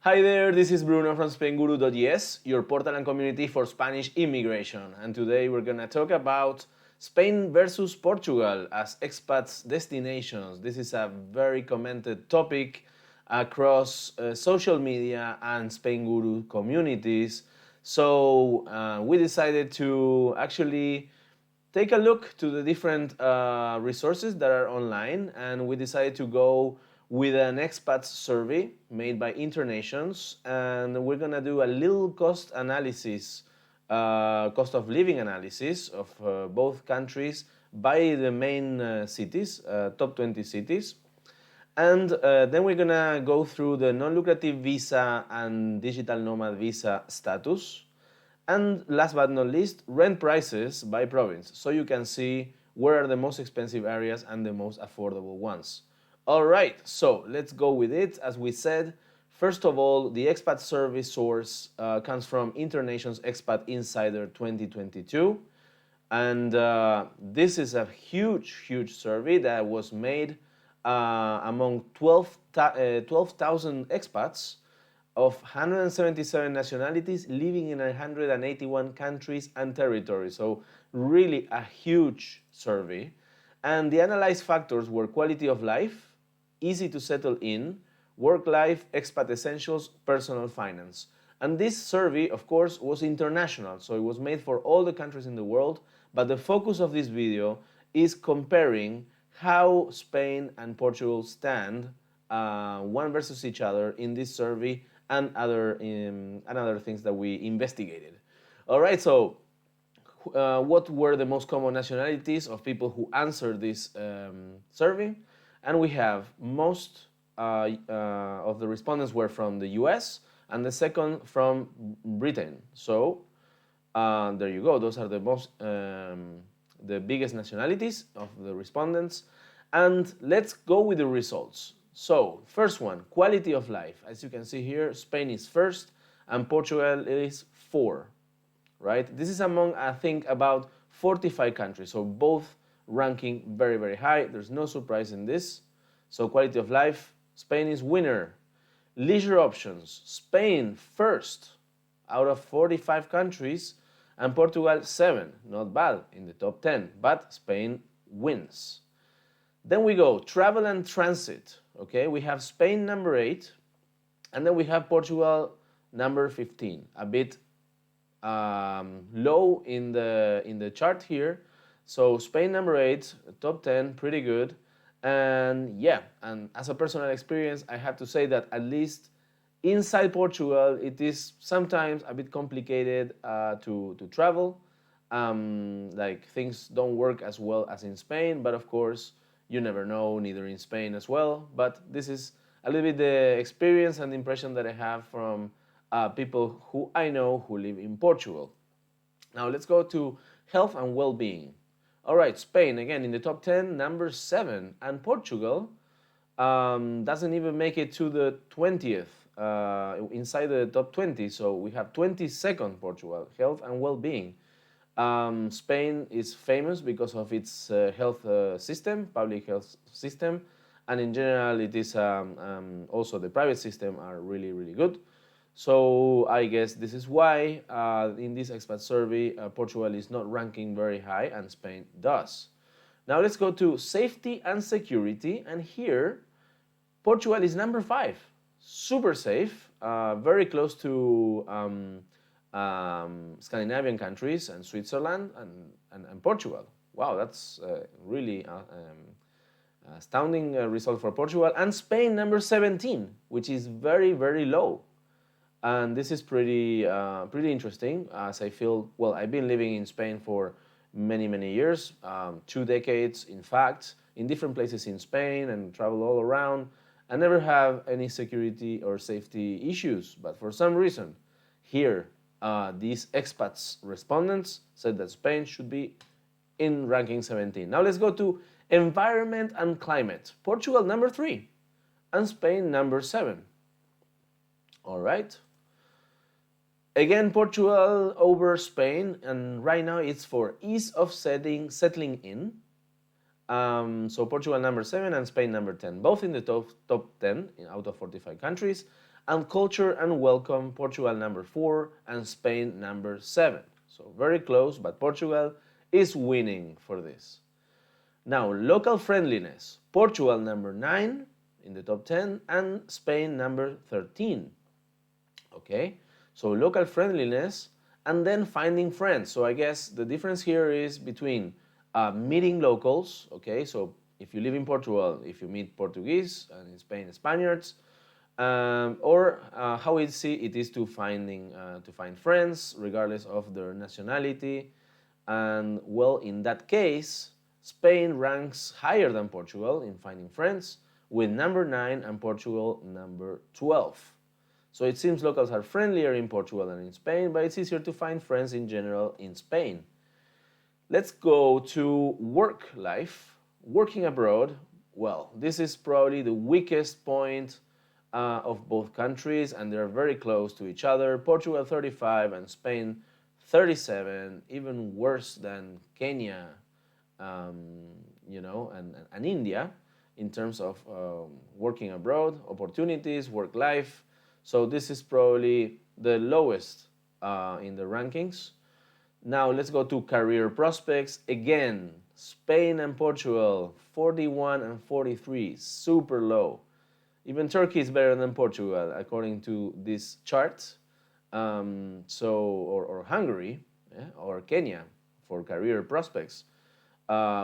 Hi there, this is Bruno from Spainguru.es, your portal and community for Spanish immigration. And today we're going to talk about Spain versus Portugal as expats destinations. This is a very commented topic across social media and Spainguru communities. So we decided to actually take a look to the different resources that are online, and we decided to go with an expats survey made by Internations, and we're gonna do a little cost analysis, cost of living analysis of both countries by the main cities, top 20 cities. And then we're gonna go through the non-lucrative visa and digital nomad visa status. And last but not least, rent prices by province, so you can see where are the most expensive areas and the most affordable ones. All right, so let's go with it. As we said, first of all, the expat survey source comes from Internation's Expat Insider 2022. And this is a huge survey that was made among 12,000 expats of 177 nationalities living in 181 countries and territories. So really a huge survey. And the analyzed factors were quality of life, easy to settle in, work-life, expat essentials, personal finance. And this survey, of course, was international, so it was made for all the countries in the world, but the focus of this video is comparing how Spain and Portugal stand one versus each other in this survey and other things that we investigated. All right, so what were the most common nationalities of people who answered this survey? And we have most of the respondents were from the US, and the second from Britain. So there you go. Those are the most, the biggest nationalities of the respondents. And let's go with the results. So first one, quality of life. As you can see here, Spain is first and Portugal is 4, right? This is among, I think, about 45 countries. So both ranking very high. There's no surprise in this. So quality of life, Spain is winner. Leisure options, Spain first out of 45 countries and Portugal 7. Not bad in the top 10, but Spain wins. Then we go travel and transit. Okay, we have Spain number 8, and then we have Portugal number 15. A bit low in the chart here. So Spain number 8, top 10, pretty good. And yeah, and as a personal experience, I have to say that at least inside Portugal, it is sometimes a bit complicated to travel. Like things don't work as well as in Spain, but of course, you never know, neither in Spain as well. But this is a little bit the experience and the impression that I have from people who I know who live in Portugal. Now let's go to health and well-being. All right, Spain, again, in the top 10, number 7. And Portugal doesn't even make it to the 20th, inside the top 20. So we have 22nd Portugal, health and well-being. Spain is famous because of its health system, public health system. And in general, it is also the private system are really good. So I guess this is why in this expat survey, Portugal is not ranking very high and Spain does. Now let's go to safety and security. And here, Portugal is number 5. Super safe, very close to Scandinavian countries and Switzerland and Portugal. Wow, that's really astounding result for Portugal. And Spain number 17, which is very low. And this is pretty interesting, as I feel, well, I've been living in Spain for many years, 2 decades, in fact, in different places in Spain and travel all around. I never have any security or safety issues, but for some reason, here, these expats respondents said that Spain should be in ranking 17. Now let's go to environment and climate. Portugal number 3 and Spain number 7. All right. Again, Portugal over Spain, and right now it's for ease of settling in. So Portugal number 7 and Spain number 10, both in the top 10 out of 45 countries. And culture and welcome, Portugal number 4 and Spain number 7. So very close, but Portugal is winning for this. Now, local friendliness, Portugal number 9 in the top 10 and Spain number 13. Okay, so local friendliness and then finding friends. So I guess the difference here is between meeting locals. Okay, so if you live in Portugal, if you meet Portuguese, and in Spain Spaniards, or how easy it is to find friends regardless of their nationality. And well, in that case, Spain ranks higher than Portugal in finding friends, with number 9 and Portugal number 12. So it seems locals are friendlier in Portugal than in Spain, but it's easier to find friends in general in Spain. Let's go to work life. Working abroad, well, this is probably the weakest point of both countries, and they're very close to each other. Portugal 35 and Spain 37, even worse than Kenya, and India in terms of working abroad, opportunities, work life. So this is probably the lowest in the rankings. Now let's go to career prospects. Again, Spain and Portugal, 41 and 43, super low. Even Turkey is better than Portugal, according to this chart. Or Hungary, or Kenya for career prospects,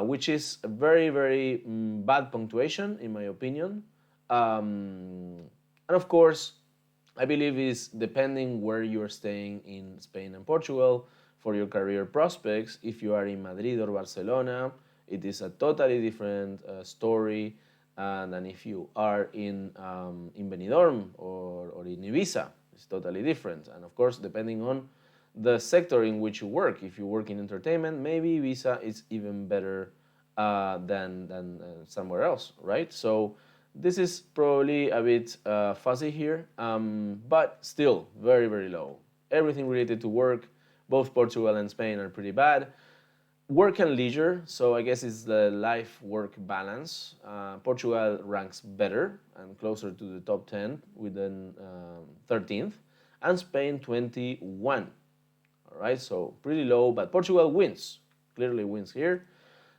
which is a very, very bad punctuation, in my opinion. And of course, I believe it's depending where you are staying in Spain and Portugal for your career prospects. If you are in Madrid or Barcelona, it is a totally different story than if you are in Benidorm or in Ibiza. It's totally different. And of course, depending on the sector in which you work. If you work in entertainment, maybe Ibiza is even better than somewhere else, right? So this is probably a bit fuzzy here, but still very, very low. Everything related to work, both Portugal and Spain are pretty bad. Work and leisure, so I guess it's the life-work balance. Portugal ranks better and closer to the top 10 with an 13th, and Spain 21. All right, so pretty low, but Portugal wins, clearly wins here.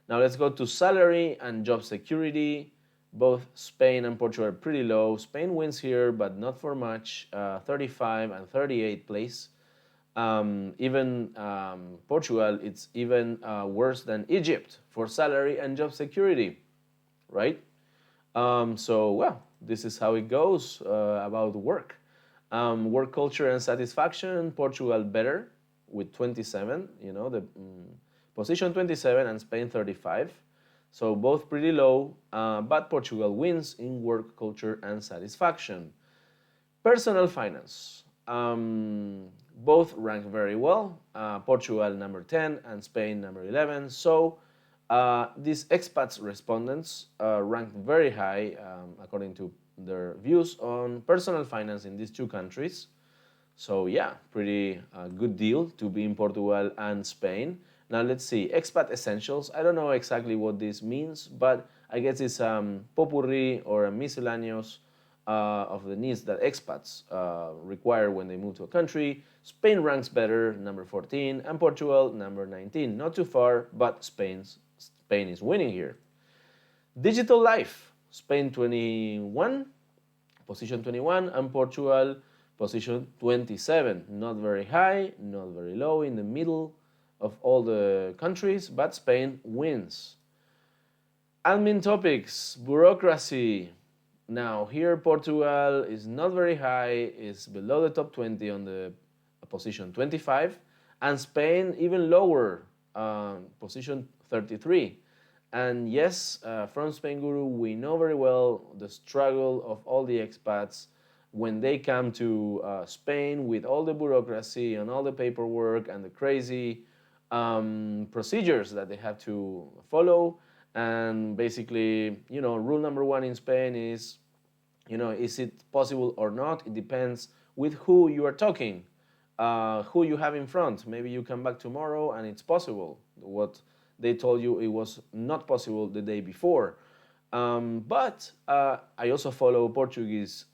Now let's go to salary and job security. Both Spain and Portugal are pretty low. Spain wins here, but not for much, 35 and 38 place. Even Portugal, it's even worse than Egypt for salary and job security, right? This is how it goes about work. Work culture and satisfaction, Portugal better with 27, the position 27 and Spain 35. So both pretty low, but Portugal wins in work culture and satisfaction. Personal finance. Both rank very well. Portugal number 10 and Spain number 11. So these expats respondents ranked very high according to their views on personal finance in these two countries. So yeah, pretty good deal to be in Portugal and Spain. Now let's see, expat essentials. I don't know exactly what this means, but I guess it's potpourri or a miscellaneous of the needs that expats require when they move to a country. Spain ranks better, number 14, and Portugal, number 19. Not too far, but Spain is winning here. Digital life, Spain 21, position 21, and Portugal, position 27. Not very high, not very low, in the middle of all the countries, but Spain wins. Admin topics, bureaucracy. Now here Portugal is not very high, is below the top 20 on the position 25, and Spain even lower, position 33. And yes, from Spainguru, we know very well the struggle of all the expats when they come to Spain with all the bureaucracy and all the paperwork and the crazy procedures that they have to follow. And basically, rule number one in Spain is, is it possible or not? It depends with who you are talking, who you have in front. Maybe you come back tomorrow and it's possible. What they told you it was not possible the day before. But I also follow Portuguese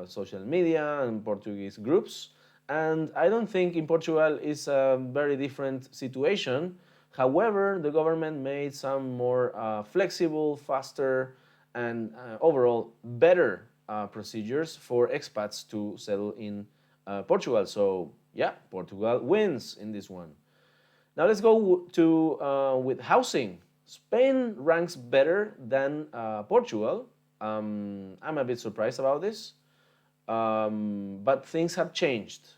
social media and Portuguese groups, and I don't think in Portugal is a very different situation. However, the government made some more flexible, faster, and overall better procedures for expats to settle in Portugal. So yeah, Portugal wins in this one. Now let's go to with housing. Spain ranks better than Portugal. I'm a bit surprised about this, but things have changed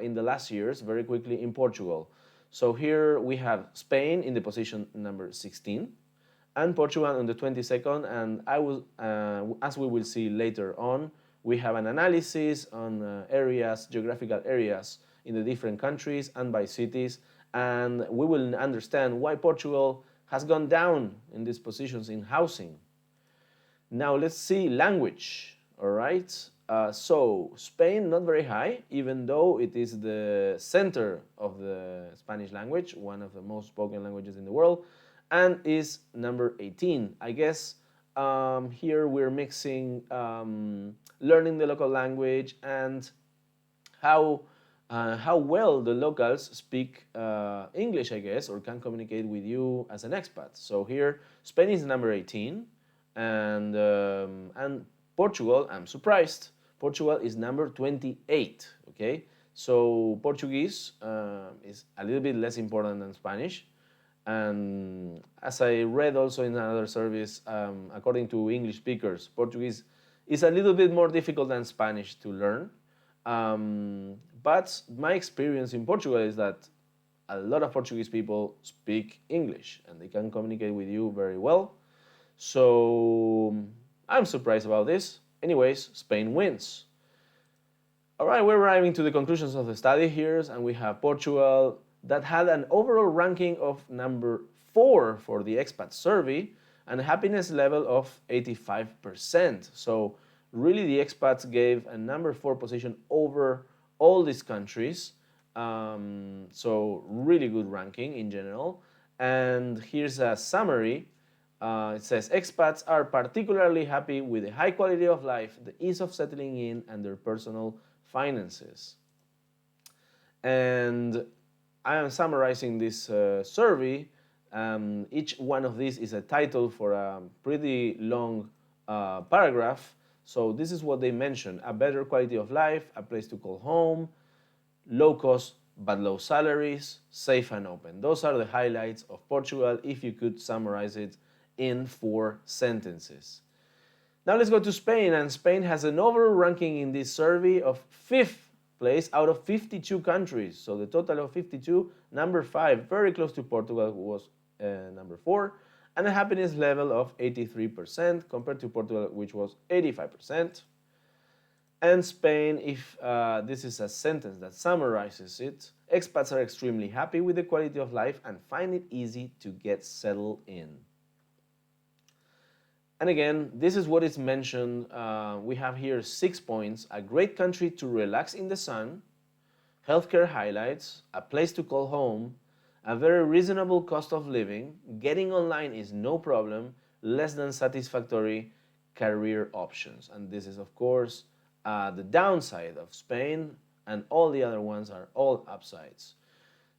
in the last years very quickly in Portugal. So here we have Spain in the position number 16 and Portugal on the 22nd. And I will, as we will see later on, we have an analysis on areas, geographical areas in the different countries and by cities, and we will understand why Portugal has gone down in these positions in housing. Now let's see language, all right? So Spain, not very high, even though it is the center of the Spanish language, one of the most spoken languages in the world, and is number 18. I guess here we're mixing learning the local language and how well the locals speak English, I guess, or can communicate with you as an expat. So here, Spain is number 18, and Portugal, I'm surprised, Portugal is number 28, okay? So Portuguese is a little bit less important than Spanish. And as I read also in another service, according to English speakers, Portuguese is a little bit more difficult than Spanish to learn. But my experience in Portugal is that a lot of Portuguese people speak English and they can communicate with you very well. So I'm surprised about this. Anyways, Spain wins. All right, we're arriving to the conclusions of the study here, and we have Portugal that had an overall ranking of number 4 for the expat survey and a happiness level of 85%. So really the expats gave a number 4 position over all these countries. So really good ranking in general. And here's a summary. It says expats are particularly happy with the high quality of life, the ease of settling in, and their personal finances. And I am summarizing this survey. Each one of these is a title for a pretty long paragraph. So this is what they mention: a better quality of life, a place to call home, low cost but low salaries, safe and open. Those are the highlights of Portugal if you could summarize it in 4 sentences. Now let's go to Spain, and Spain has an overall ranking in this survey of 5th place out of 52 countries. So the total of 52, number 5, very close to Portugal, who was number 4, and a happiness level of 83% compared to Portugal, which was 85%. And Spain, if this is a sentence that summarizes it, expats are extremely happy with the quality of life and find it easy to get settled in. And again, this is what is mentioned. We have here 6 points: a great country to relax in the sun, healthcare highlights, a place to call home, a very reasonable cost of living, getting online is no problem, less than satisfactory career options. And this is, of course, the downside of Spain, and all the other ones are all upsides.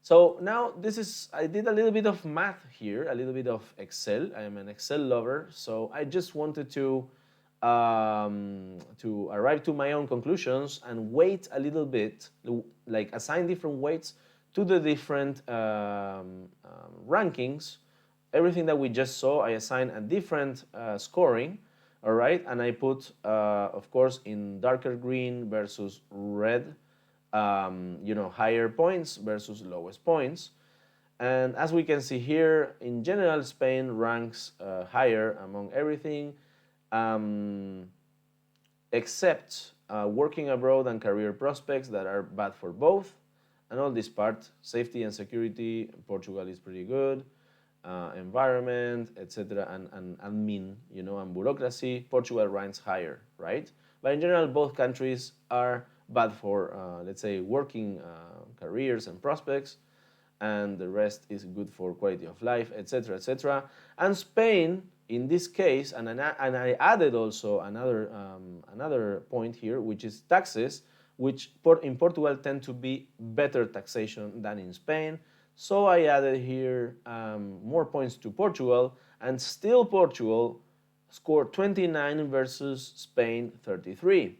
So now I did a little bit of math here, a little bit of Excel. I am an Excel lover, so I just wanted to arrive to my own conclusions and weight a little bit, like assign different weights to the different rankings. Everything that we just saw, I assign a different scoring, all right? And I put, of course, in darker green versus red, higher points versus lowest points. And as we can see here, in general, Spain ranks higher among everything, except working abroad and career prospects that are bad for both. And all this part, safety and security, Portugal is pretty good. Environment, etc., and admin, and bureaucracy, Portugal ranks higher, right? But in general, both countries are bad for, let's say, working careers and prospects, and the rest is good for quality of life, etc., etc. And Spain in this case, and I added also another point here, which is taxes, which in Portugal tend to be better taxation than in Spain. So I added here more points to Portugal, and still Portugal scored 29 versus Spain 33.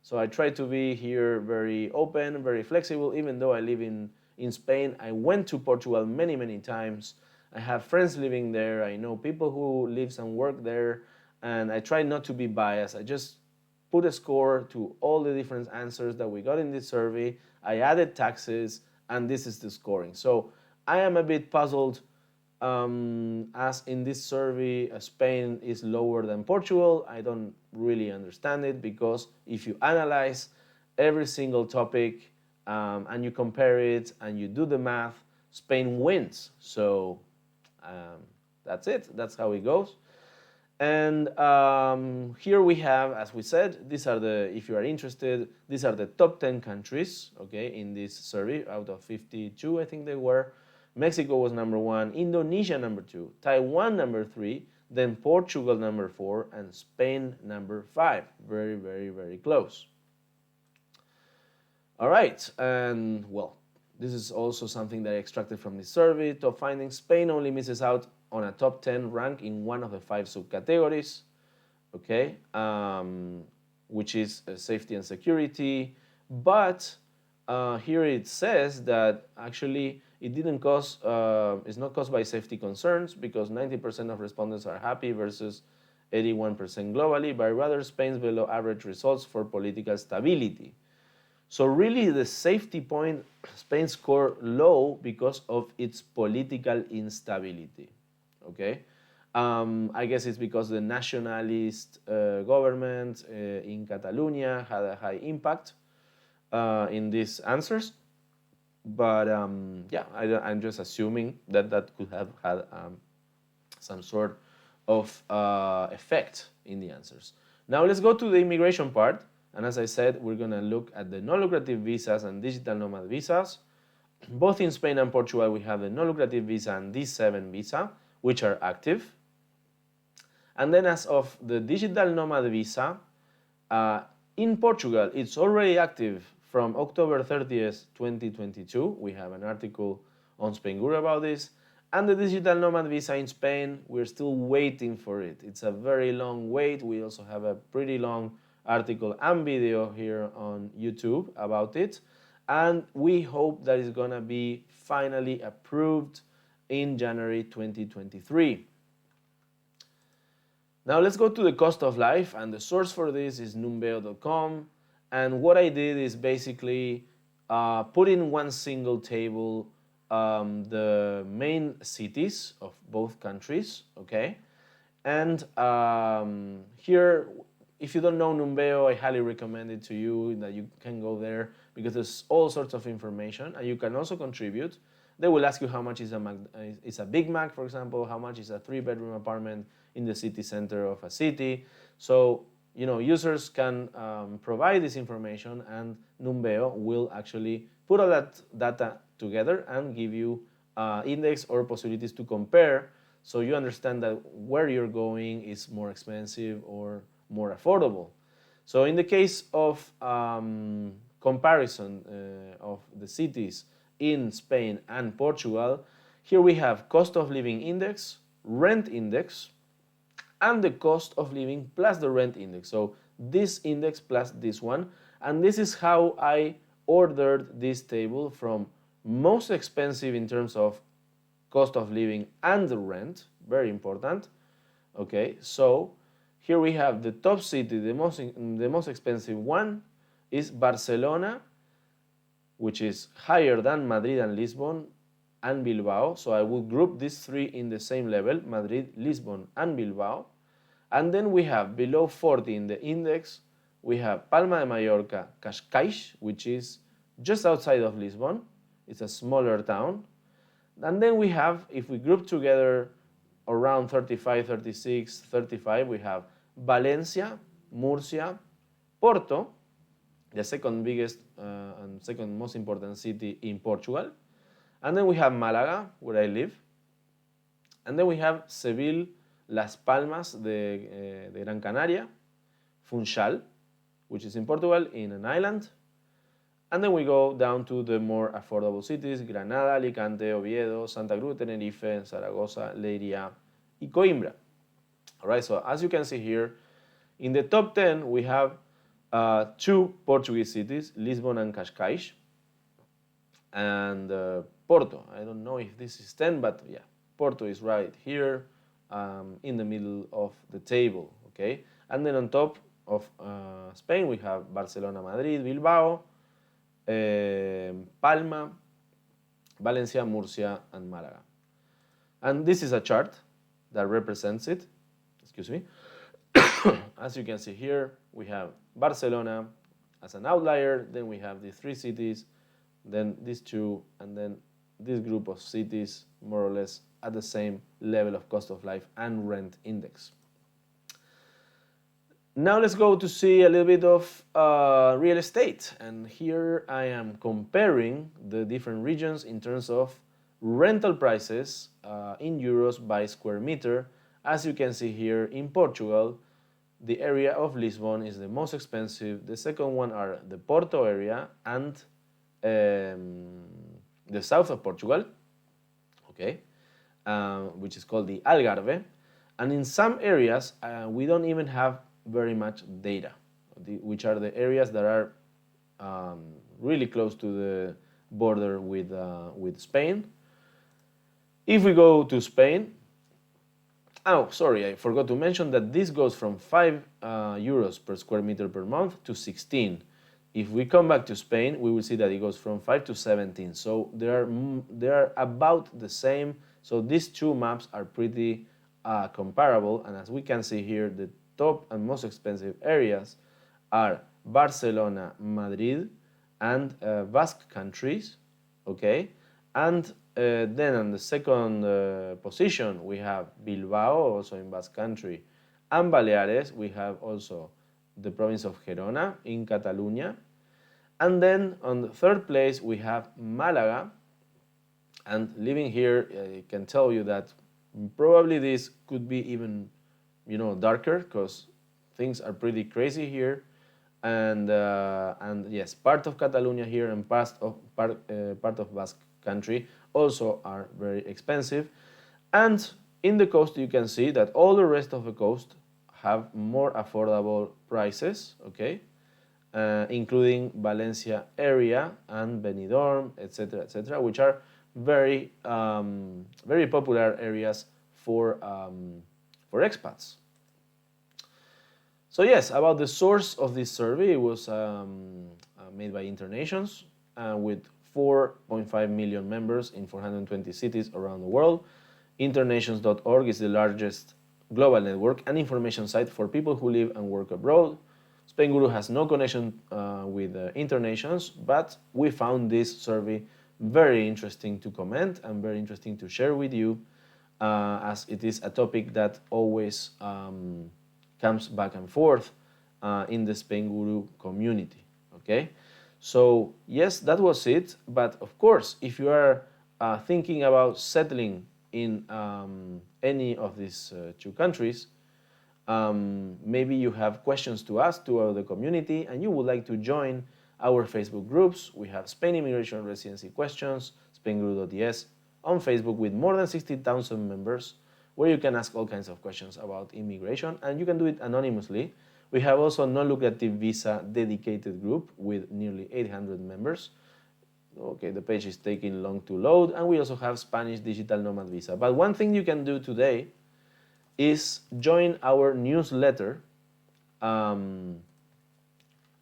So I try to be here very open, very flexible. Even though I live in Spain, I went to Portugal many, many times. I have friends living there. I know people who live and work there. And I try not to be biased. I just put a score to all the different answers that we got in this survey. I added taxes, and this is the scoring. So I am a bit puzzled as in this survey, Spain is lower than Portugal. I don't really understand it, because if you analyze every single topic and you compare it and you do the math, Spain wins. So that's it. That's how it goes. And here we have, as we said, these are the, if you are interested, these are the top 10 countries, okay, in this survey out of 52, I think they were. Mexico was number 1, Indonesia number 2, Taiwan number 3, then Portugal number 4, and Spain number 5. Very, very, very close. All right, and well, this is also something that I extracted from this survey. Top findings: Spain only misses out on a top 10 rank in one of the 5 subcategories, okay, which is safety and security. But here it says that actually it didn't cause, it's not caused by safety concerns, because 90% of respondents are happy versus 81% globally, but rather Spain's below average results for political stability. So really the safety point, Spain scored low because of its political instability, okay? I guess it's because the nationalist government in Catalonia had a high impact in these answers. But yeah, I'm just assuming that that could have had some sort of effect in the answers. Now let's go to the immigration part. And as I said, we're going to look at the non-lucrative visas and digital nomad visas. Both in Spain and Portugal, we have the non-lucrative visa and D7 visa, which are active. And then as of the digital nomad visa, in Portugal, it's already active from October 30th, 2022. We have an article on Spainguru about this. And the digital nomad visa in Spain, we're still waiting for it. It's a very long wait. We also have a pretty long article and video here on YouTube about it. And we hope that it's going to be finally approved in January 2023. Now let's go to the cost of life, and the source for this is numbeo.com. And what I did is basically put in one single table the main cities of both countries, okay? And here, if you don't know Numbeo, I highly recommend it to you, that you can go there, because there's all sorts of information, and you can also contribute. They will ask you how much is a Big Mac, for example, how much is a 3-bedroom apartment in the city center of a city. So, you know, users can provide this information, and Numbeo will actually put all that data together and give you index or possibilities to compare, so you understand that where you're going is more expensive or more affordable. So in the case of comparison of the cities in Spain and Portugal, here we have cost of living index, rent index, and the cost of living plus the rent index. So this index plus this one. And this is how I ordered this table from most expensive in terms of cost of living and the rent. Very important. Okay, so here we have the top city, the most expensive one is Barcelona, which is higher than Madrid and Lisbon and Bilbao. So I will group these three in the same level, Madrid, Lisbon, and Bilbao. And then we have below 40 in the index, we have Palma de Mallorca, Cascais, which is just outside of Lisbon. It's a smaller town. And then we have, if we group together around 35, 36, 35, we have Valencia, Murcia, Porto, the second biggest and second most important city in Portugal. And then we have Malaga, where I live. And then we have Seville Las Palmas de Gran Canaria, Funchal, which is in Portugal, in an island. And then we go down to the more affordable cities, Granada, Alicante, Oviedo, Santa Cruz, Tenerife, Zaragoza, Leiria, y Coimbra. All right, so as you can see here, in the top 10, we have two Portuguese cities, Lisbon and Cascais, and Porto. I don't know if this is 10, but yeah, Porto is right here in the middle of the table, okay? And then on top of Spain, we have Barcelona, Madrid, Bilbao, Palma, Valencia, Murcia, and Malaga. And this is a chart that represents it. Excuse me. As you can see here, we have Barcelona as an outlier, then we have these three cities, then these two, and then this group of cities more or less at the same level of cost of life and rent index. Now let's go to see a little bit of real estate. And here I am comparing the different regions in terms of rental prices in euros by square meter. As you can see here in Portugal, the area of Lisbon is the most expensive. The second one are the Porto area and the south of Portugal, okay, which is called the Algarve. And in some areas, we don't even have very much data, which are the areas that are really close to the border with Spain. If we go to Spain, oh, sorry, I forgot to mention that this goes from 5 euros per square meter per month to 16. If we come back to Spain, we will see that it goes from 5 to 17. So they are about the same. So these two maps are pretty comparable. And as we can see here, the top and most expensive areas are Barcelona, Madrid, and Basque countries, okay? And then on the second position, we have Bilbao, also in Basque country, and Baleares. We have also the province of Gerona in Catalonia. And then on the third place, we have Malaga. And living here, I can tell you that probably this could be even, darker, because things are pretty crazy here. And yes, part of Catalonia here and part of Basque country also are very expensive. And in the coast, you can see that all the rest of the coast have more affordable prices, okay, including Valencia area and Benidorm, etc., which are very very popular areas for expats. So yes, about the source of this survey, it was made by Internations with 4.5 million members in 420 cities around the world. Internations.org is the largest global network and information site for people who live and work abroad. Spainguru has no connection with Internations, but we found this survey very interesting to comment and very interesting to share with you, as it is a topic that always comes back and forth in the Spainguru community, okay? So yes, that was it, but of course, if you are thinking about settling in any of these two countries, maybe you have questions to ask to the community and you would like to join our Facebook groups. We have Spain Immigration Residency Questions, Spainguru.es, on Facebook with more than 60,000 members, where you can ask all kinds of questions about immigration, and you can do it anonymously. We have also a non-lucrative visa dedicated group with nearly 800 members. Okay, the page is taking long to load, and we also have Spanish digital nomad visa. But one thing you can do today is join our newsletter.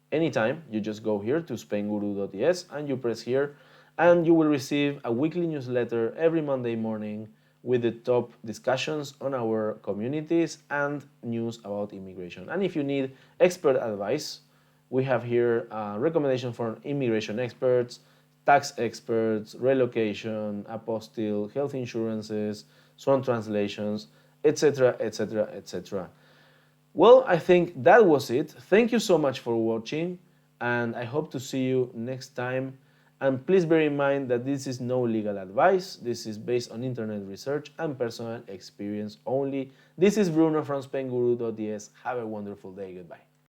Anytime, you just go here to Spainguru.es and you press here, and you will receive a weekly newsletter every Monday morning with the top discussions on our communities and news about immigration. And if you need expert advice, we have here a recommendation for immigration experts, tax experts, relocation, apostille, health insurances, sworn translations, etc., etc., etc. Well, I think that was it. Thank you so much for watching, and I hope to see you next time. And please bear in mind that this is no legal advice. This is based on internet research and personal experience only. This is Bruno from Spainguru.es. Have a wonderful day. Goodbye.